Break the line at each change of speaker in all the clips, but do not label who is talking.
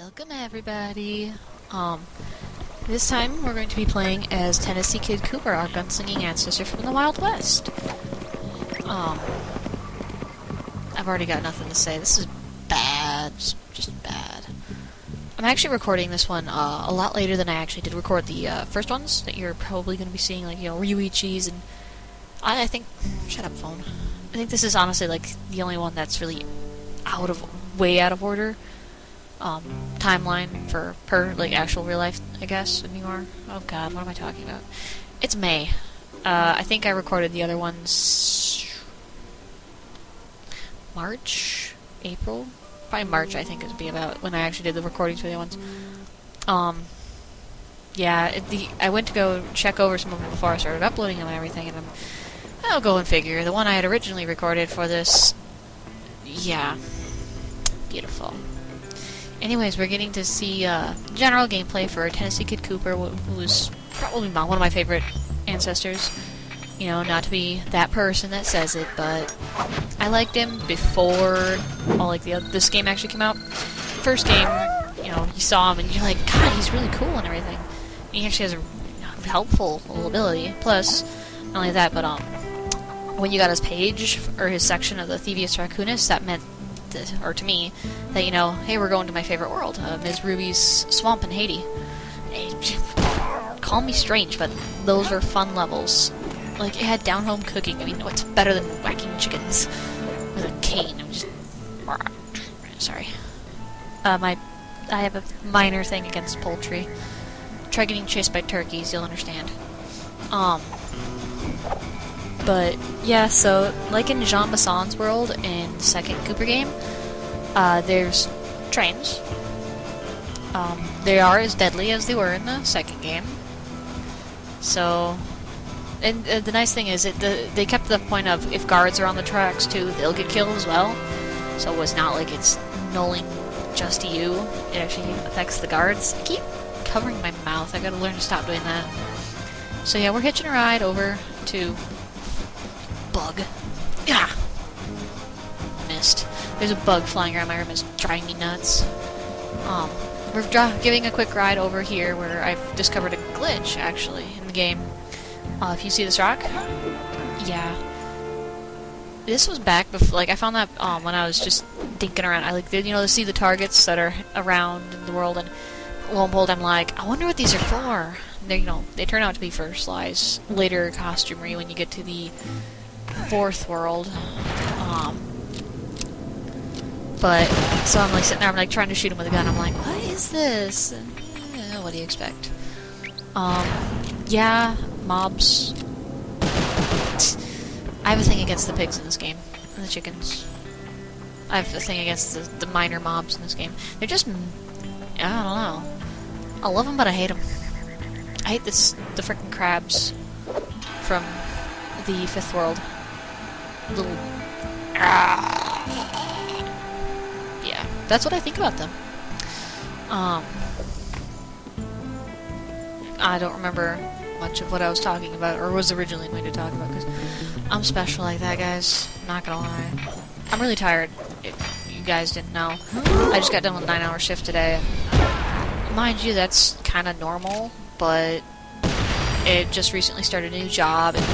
Welcome everybody. This time we're going to be playing as Tennessee Kid Cooper, our gunslinging ancestor from the Wild West. I've already got nothing to say. This is bad. Just bad. I'm actually recording this one a lot later than I actually did record the first ones that you're probably going to be seeing, like, Ryuichi's, and I think... Shut up, phone. I think this is honestly, like, the only one that's really way out of order. Timeline per like actual real life, I guess, anymore. Oh god, what am I talking about? It's May. I think I recorded the other ones March? April? Probably March, I think it would be about when I actually did the recordings for the other ones. Yeah, I went to go check over some of them before I started uploading them and everything, and I'll go and figure. The one I had originally recorded for this, yeah, beautiful. Anyways, we're getting to see general gameplay for Tennessee Kid Cooper, who's probably one of my favorite ancestors. You know, not to be that person that says it, but I liked him before this game actually came out. First game, you know, you saw him and you're like, God, he's really cool and everything. And he actually has a helpful little ability. Plus, not only that, but when you got his page or his section of the Thievius Raccoonus, that meant, or to me, that, you know, hey, we're going to my favorite world, Ms. Ruby's swamp in Haiti. Call me strange, but those were fun levels. Like, it had down-home cooking. I mean, what's better than whacking chickens with a cane? I'm just... Sorry. I have a minor thing against poultry. Try getting chased by turkeys, you'll understand. But, yeah, so, like in Jean Basson's world in the second Cooper game, there's trains. They are as deadly as they were in the second game. So, and the nice thing is, they kept the point of, if guards are on the tracks too, they'll get killed as well. So it's not like it's nulling just you, it actually affects the guards. I keep covering my mouth, I gotta learn to stop doing that. So yeah, we're hitching a ride over to... Bug. Yeah. Missed. There's a bug flying around my room. It's driving me nuts. We're giving a quick ride over here where I've discovered a glitch, actually, in the game. If you see this rock? Yeah. This was back before, like, I found that, when I was just dinking around. I, like, you know, to see the targets that are around in the world, and lo and behold, I'm like, I wonder what these are for. They, you know, they turn out to be for Sly's later costumery when you get to the fourth world. But so I'm like sitting there, I'm like trying to shoot him with a gun. I'm like, what is this? And, what do you expect? Yeah, mobs. I have a thing against the pigs in this game, and the chickens. I have a thing against the minor mobs in this game. They're just, I don't know. I love them, but I hate them. I hate the frickin' crabs from the fifth world. Little... Yeah, that's what I think about them. I don't remember much of what I was talking about, or was originally going to talk about, because I'm special like that, guys. I'm not gonna lie. I'm really tired, if you guys didn't know. I just got done with a 9-hour shift today. Mind you, that's kind of normal, but it just recently started a new job, and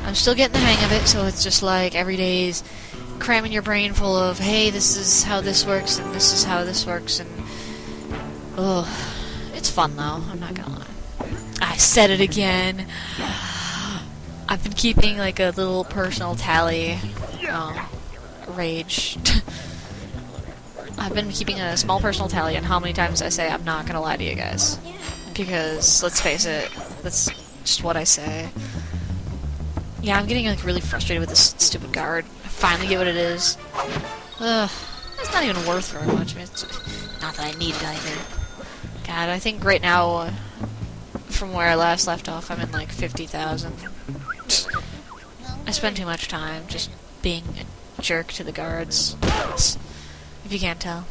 I'm still getting the hang of it, so it's just like every day's cramming your brain full of, hey, this is how this works, and this is how this works, and... Ugh. It's fun, though. I'm not gonna lie. I said it again. I've been keeping, like, a little personal tally. Rage. I've been keeping a small personal tally on how many times I say I'm not gonna lie to you guys. Because, let's face it, that's just what I say. Yeah, I'm getting, like, really frustrated with this stupid guard. I finally get what it is. Ugh. It's not even worth very much. I mean, it's not that I need it either. God, I think right now, from where I last left off, I'm in, like, 50,000. I spend too much time just being a jerk to the guards. If you can't tell.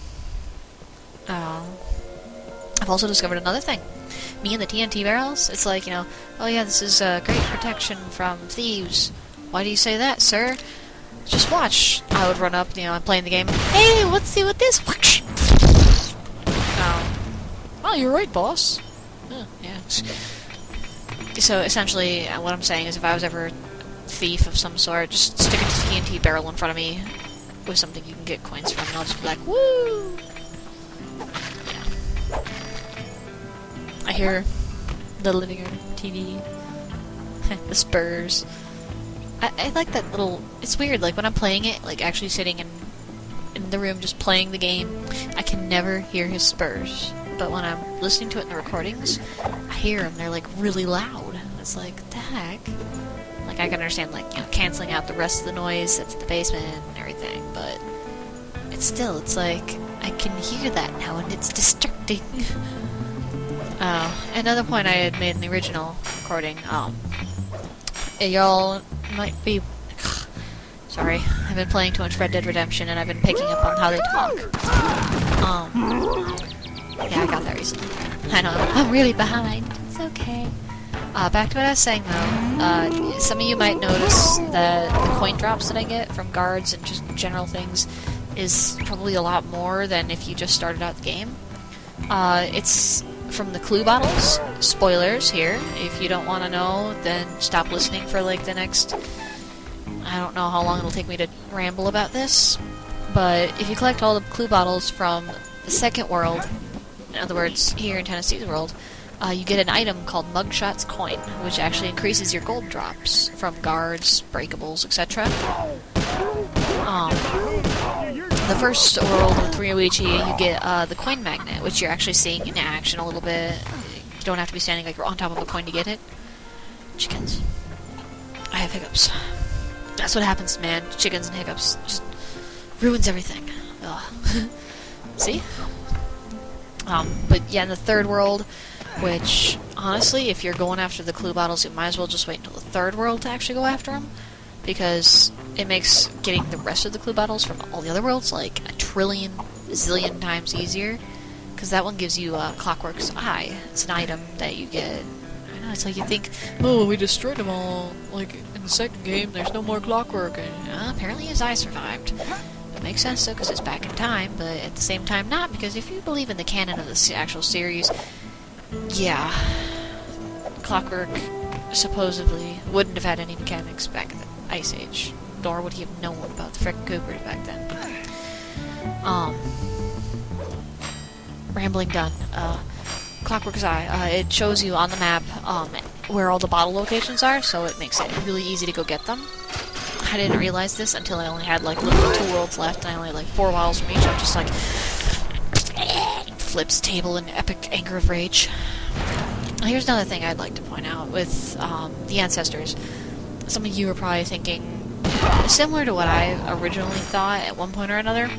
I've also discovered another thing. Me and the TNT barrels, it's like, you know, oh yeah, this is great protection from thieves. Why do you say that, sir? Just watch. I would run up, you know, I'm playing the game. Hey, let's see what this... Oh, you're right, boss. Oh, yeah. So essentially, what I'm saying is, if I was ever a thief of some sort, just stick a TNT barrel in front of me with something you can get coins from, and I'll just be like, woo! Yeah. I hear the living room TV, the Spurs. I like that little. It's weird. Like when I'm playing it, like actually sitting in the room just playing the game, I can never hear his Spurs. But when I'm listening to it in the recordings, I hear them. They're like really loud. It's like, the heck? Like I can understand, like, you know, canceling out the rest of the noise that's in the basement and everything, but it's still, it's like I can hear that now and it's distracting. Another point I had made in the original recording. Y'all might be. Sorry, I've been playing too much Red Dead Redemption and I've been picking up on how they talk. Yeah, I got that recently. I know, I'm really behind. It's okay. Back to what I was saying though. Some of you might notice that the coin drops that I get from guards and just general things is probably a lot more than if you just started out the game. It's from the clue bottles. Spoilers here. If you don't want to know, then stop listening for like the next... I don't know how long it'll take me to ramble about this. But if you collect all the clue bottles from the second world, in other words, here in Tennessee's world, you get an item called Mugshot's Coin, which actually increases your gold drops from guards, breakables, etc. The first world with Ryoichi, you get the coin magnet, which you're actually seeing in action a little bit. You don't have to be standing like on top of a coin to get it. Chickens. I have hiccups. That's what happens, man. Chickens and hiccups just ruins everything. Ugh. See? But yeah, in the third world, which, honestly, if you're going after the clue bottles, you might as well just wait until the third world to actually go after them, because it makes getting the rest of the clue bottles from all the other worlds like a trillion, zillion times easier, because that one gives you Clockwork's Eye. It's an item that you get. I know, it's like you think, oh, we destroyed them all, like, in the second game, there's no more Clockwork, and apparently his eye survived. It makes sense, though, because it's back in time, but at the same time not, because if you believe in the canon of the actual series, yeah, Clockwork supposedly wouldn't have had any mechanics back in the Ice Age, nor would he have known about the frickin' Coopers back then. Rambling done. Clockwork's Eye, it shows you on the map where all the bottle locations are, so it makes it really easy to go get them. I didn't realize this until I only had like literally 2 worlds left, and I only had like 4 bottles from each. I'm just like flips table in epic anger of rage. Here's another thing I'd like to point out with the ancestors. Some of you are probably thinking similar to what I originally thought at one point or another,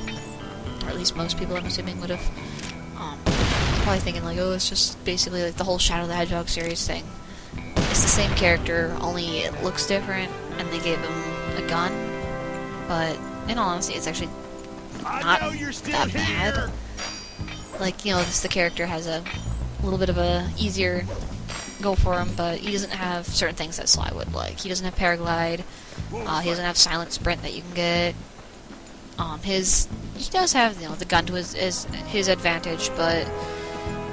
or at least most people I'm assuming would have. Probably thinking like, oh, it's just basically like the whole Shadow the Hedgehog series thing. It's the same character, only it looks different, and they gave him a gun. But in all honesty, it's actually not that bad. Like, you know, the character has a little bit of a easier go for him, but he doesn't have certain things that Sly would like. He doesn't have paraglide. He doesn't have silent sprint that you can get. He does have, you know, the gun to his advantage, but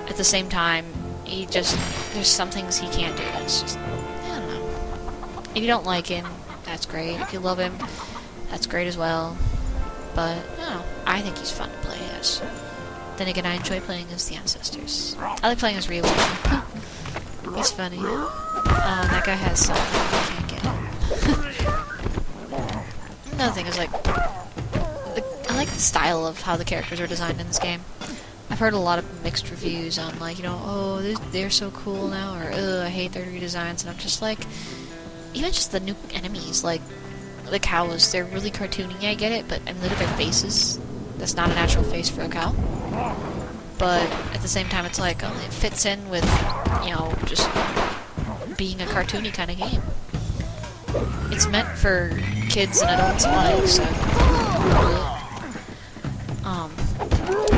at the same time, there's some things he can't do. It's just, I don't know. If you don't like him, that's great. If you love him, that's great as well. But, I don't know, I think he's fun to play as. Then again, I enjoy playing as the ancestors. I like playing as Ryu. He's funny. That guy has something I can't get. Another thing is, like, I like the style of how the characters are designed in this game. I've heard a lot of mixed reviews on, like, you know, oh, they're so cool now, or, ugh, I hate their redesigns, and I'm just like, even just the new enemies, like, the cows, they're really cartoony, I get it, but I mean, look at their faces. That's not a natural face for a cow. But at the same time, it's like, it fits in with, you know, just being a cartoony kind of game. It's meant for kids and adults alike, so...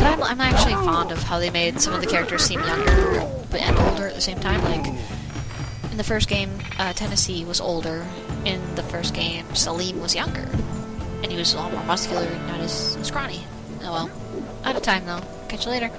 But I'm actually fond of how they made some of the characters seem younger and older at the same time. Like, in the first game, Tennessee was older. In the first game, Salim was younger. And he was a lot more muscular and not as scrawny. Oh well. Out of time, though. Catch you later.